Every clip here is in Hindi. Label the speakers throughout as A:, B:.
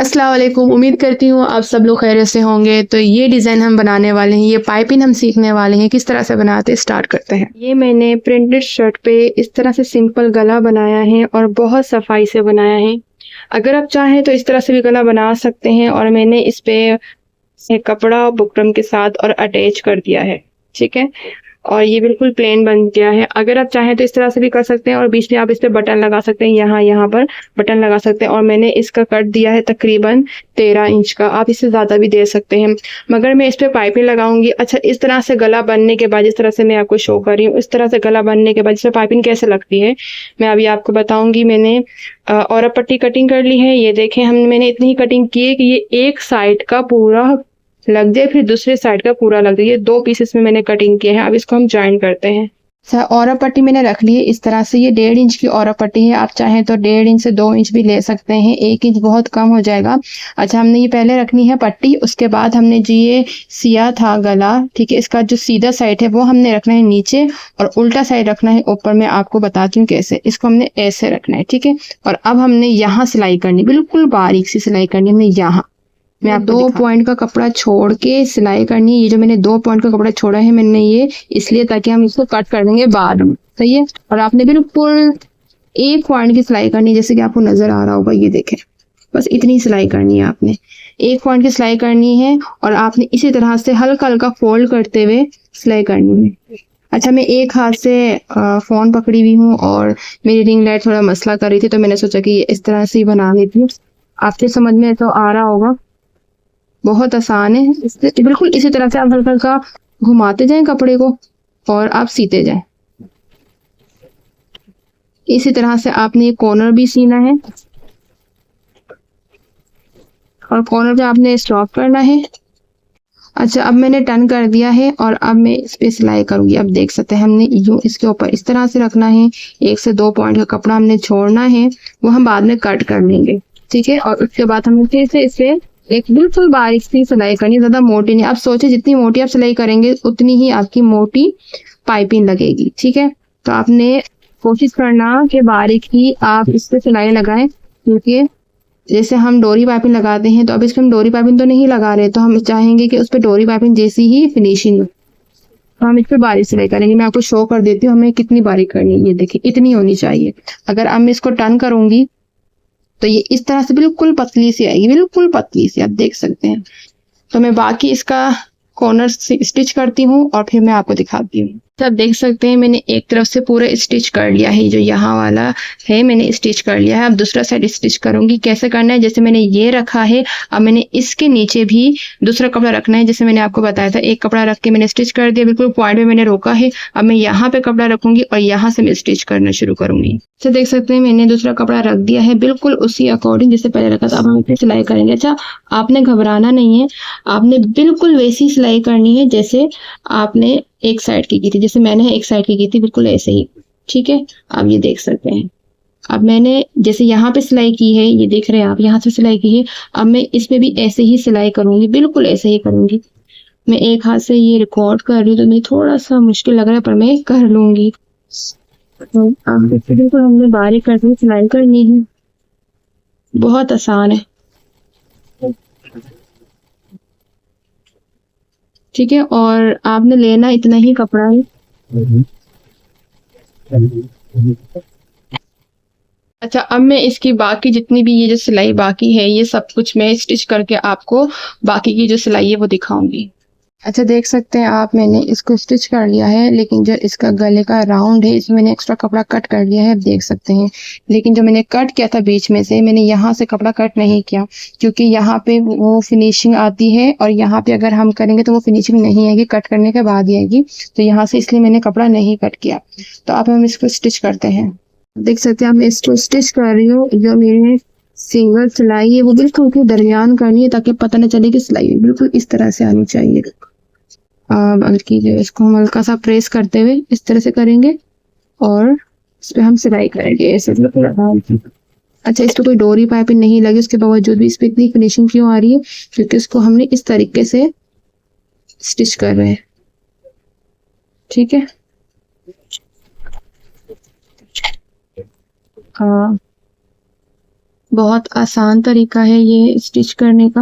A: अस्सलाम वालेकुम। उम्मीद करती हूँ आप सब लोग खैरियत से होंगे। तो ये डिज़ाइन हम बनाने वाले हैं, ये पाइपिंग हम सीखने वाले हैं किस तरह से बनाते स्टार्ट करते हैं। ये मैंने प्रिंटेड शर्ट पे इस तरह से सिंपल गला बनाया है और बहुत सफाई से बनाया है। अगर आप चाहें तो इस तरह से भी गला बना सकते हैं और मैंने इस पे एक कपड़ा बुकरम के साथ और अटैच कर दिया है, ठीक है। और ये बिल्कुल प्लेन बन गया है। अगर आप चाहें तो इस तरह से भी कर सकते हैं और बीच में आप इस पे बटन लगा सकते हैं, यहाँ पर बटन लगा सकते हैं। और मैंने इसका कट दिया है तकरीबन 13 इंच का, आप इससे ज़्यादा भी दे सकते हैं। मगर मैं इस पे पाइपिंग लगाऊंगी। अच्छा, इस तरह से गला बनने के बाद, जिस तरह से मैं आपको शो कर रही हूँ, इस तरह से गला बनने के बाद इसमें पाइपिंग कैसे लगती है मैं अभी आपको बताऊंगी। मैंने और पट्टी कटिंग कर ली है। ये देखें, मैंने इतनी ही कटिंग की है कि ये एक साइड का पूरा लग जाए, फिर दूसरे साइड का पूरा लग जाए। ये 2 पीसेस में मैंने कटिंग किया है। अब इसको हम ज्वाइन करते हैं। अच्छा, औरत पट्टी मैंने रख ली है इस तरह से। ये 1.5 इंच की औरत पट्टी है। आप चाहें तो 1.5 इंच से 2 इंच भी ले सकते हैं, 1 इंच बहुत कम हो जाएगा। अच्छा, हमने ये पहले रखनी है पट्टी। उसके बाद हमने जो ये सिया था गला, ठीक है, इसका जो सीधा साइड है वो हमने रखना है नीचे और उल्टा साइड रखना है ऊपर। मैं आपको बताती हूँ कैसे। इसको हमने ऐसे रखना है, ठीक है। और अब हमने यहाँ सिलाई करनी, बिल्कुल बारीक सी सिलाई करनी हमने यहाँ। मैं आप 2 पॉइंट का कपड़ा छोड़ के सिलाई करनी है। ये जो मैंने 2 पॉइंट का कपड़ा छोड़ा है मैंने ये इसलिए ताकि हम इसको कट कर देंगे बाद में, सही है। और आपने बिल्कुल 1 पॉइंट की सिलाई करनी है, जैसे कि आपको नजर आ रहा होगा। ये देखें, बस इतनी सिलाई करनी है आपने। 1 पॉइंट की सिलाई करनी है और आपने इसी तरह से हल्का हल्का फोल्ड करते हुए सिलाई करनी है। अच्छा, मैं एक हाथ से फोन पकड़ी हुई हूँ और मेरी रिंग लाइट थोड़ा मसला कर रही थी, तो मैंने सोचा कि इस तरह से ही बना लेती हूँ। आपके समझ में तो आ रहा होगा, बहुत आसान है। बिल्कुल इसी तरह से आप हल्का हल्का घुमाते जाएं कपड़े को और आप सीते जाएं। इसी तरह से आपने कॉर्नर भी सीना है और कॉर्नर पे आपने स्टॉप करना है। अच्छा, अब मैंने टर्न कर दिया है और अब मैं इस पे सिलाई करूंगी। अब देख सकते हैं, हमने यूं इसके ऊपर इस तरह से रखना है। 1 से 2 पॉइंट का कपड़ा हमने छोड़ना है, वो हम बाद में कट कर लेंगे, ठीक है। और उसके बाद हमें फिर से इसे एक बिल्कुल बारीक सी सिलाई करनी, ज्यादा मोटी नहीं। आप सोचे जितनी मोटी आप सिलाई करेंगे उतनी ही आपकी मोटी पाइपिंग लगेगी, ठीक है। तो आपने कोशिश करना कि बारीक ही आप इस पे सिलाई लगाएं, क्योंकि जैसे हम डोरी पाइपिंग लगाते हैं, तो अब इस पे हम डोरी पाइपिंग तो नहीं लगा रहे, तो हम चाहेंगे कि उस पे डोरी पाइपिंग जैसी ही फिनिशिंग हो। तो हम इस पे बारीक सिलाई करेंगे। मैं आपको शो कर देती हूँ हमें कितनी बारीक करनी है। ये देखिए, इतनी होनी चाहिए। अगर अब मैं इसको टर्न करूंगी तो ये इस तरह से बिल्कुल पतली सी आएगी, बिल्कुल पतली सी, आप देख सकते हैं। तो मैं बाकी इसका कॉर्नर स्टिच करती हूँ और फिर मैं आपको दिखाती हूँ। तो आप देख सकते हैं मैंने एक तरफ से पूरा स्टिच कर लिया है, जो यहाँ वाला है मैंने स्टिच कर लिया है। अब दूसरा साइड स्टिच करूंगी। कैसे करना है, जैसे मैंने ये रखा है, अब मैंने इसके नीचे भी दूसरा कपड़ा रखना है। जैसे मैंने आपको बताया था, एक कपड़ा रख के मैंने स्टिच कर दिया, बिल्कुल पॉइंट पे मैंने रोका है। अब मैं यहाँ पे कपड़ा रखूंगी और यहाँ से मैं स्टिच करना शुरू करूंगी। तो देख सकते हैं मैंने दूसरा कपड़ा रख दिया है, बिल्कुल उसी अकॉर्डिंग जैसे पहले रखा था। अब हम इसे सिलाई करेंगे। अच्छा, आपने घबराना नहीं है, आपने बिल्कुल वैसी सिलाई करनी है जैसे आपने एक साइड की थी। जैसे मैंने एक साइड की थी, बिल्कुल ऐसे ही, ठीक है। आप ये देख सकते हैं, अब मैंने जैसे यहाँ पे सिलाई की है, ये देख रहे हैं आप, यहाँ से सिलाई की है। अब मैं इसमें भी ऐसे ही सिलाई करूंगी, बिल्कुल ऐसे ही करूंगी। मैं एक हाथ से ये रिकॉर्ड कर रही हूँ तो मुझे थोड़ा सा मुश्किल लग रहा है, पर मैं कर लूंगी। तो आप देखिए, बिल्कुल हमने बारीक करके सिलाई करनी है, बहुत आसान है, ठीक है। और आपने लेना इतना ही कपड़ा है। अच्छा, अब मैं इसकी बाकी जितनी भी ये जो सिलाई बाकी है, ये सब कुछ मैं स्टिच करके आपको बाकी की जो सिलाई है वो दिखाऊंगी। अच्छा, देख सकते हैं आप, मैंने इसको स्टिच कर लिया है, लेकिन जो इसका गले का राउंड है इसमें मैंने एक्स्ट्रा कपड़ा कट कर लिया है, आप देख सकते हैं। लेकिन जो मैंने कट किया था बीच में से, मैंने यहाँ से कपड़ा कट नहीं किया, क्योंकि यहाँ पे वो फिनिशिंग आती है और यहाँ पे अगर हम करेंगे तो वो फिनिशिंग नहीं आएगी, कट करने के बाद ही आएगी। तो यहाँ से इसलिए मैंने कपड़ा नहीं कट किया। तो अब हम इसको स्टिच करते हैं। देख सकते हैं, मैं इसको स्टिच कर रही हूँ। जो मेरे सिंगल सिलाई है वो बिल्कुल के दरमियान करनी है, ताकि पता न चले कि सिलाई बिल्कुल इस तरह से आनी चाहिए। बल्कि जो इसको हम हल्का सा प्रेस करते हुए इस तरह से करेंगे और इस पे हम सिलाई करेंगे ऐसे बिल्कुल आराम से। अच्छा, इस पे कोई डोरी पाइपिंग नहीं लगी, उसके बावजूद भी इस पे इतनी फिनिशिंग क्यों आ रही है, क्योंकि इसको हमने इस तरीके से स्टिच कर रहे हैं, ठीक है। हाँ, बहुत आसान तरीका है ये स्टिच करने का।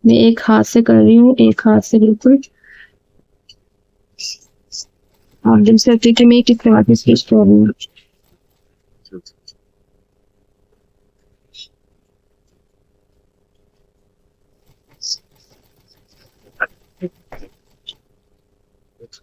A: मैं एक हाथ से कर रही हूँ, एक हाथ से बिल्कुल। आप देख सकते हैं कि मैं किस तरह से स्टिच कर रही हूँ।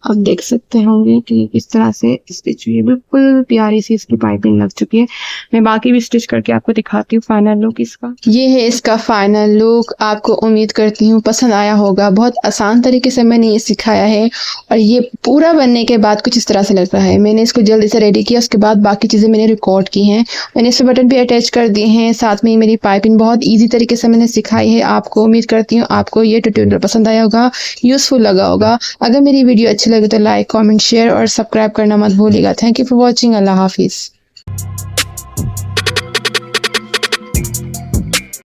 A: आप देख सकते होंगे कि किस तरह से स्टिच हुई है, बिल्कुल प्यारी सी इसकी पाइपिंग लग चुकी है। मैं बाकी भी स्टिच करके आपको दिखाती हूँ फाइनल लुक इसका। ये है इसका फाइनल लुक। आपको उम्मीद करती हूँ पसंद आया होगा। बहुत आसान तरीके से मैंने ये सिखाया है और ये पूरा बनने के बाद कुछ इस तरह से लगता है। मैंने इसको जल्दी से रेडी किया, उसके बाद बाकी चीज़ें मैंने रिकॉर्ड की हैं। मैंने इस बटन भी अटैच कर दिए हैं, साथ में ही मेरी पाइपिंग बहुत ईजी तरीके से मैंने सिखाई है आपको। उम्मीद करती हूँ आपको ये ट्यूटोरियल पसंद आया होगा, यूज़फुल लगा होगा। अगर मेरी वीडियो अच्छी लगे तो लाइक, कमेंट, शेयर और सब्सक्राइब करना मत भूलिएगा। Thank you for watching. अल्लाह हाफिज़।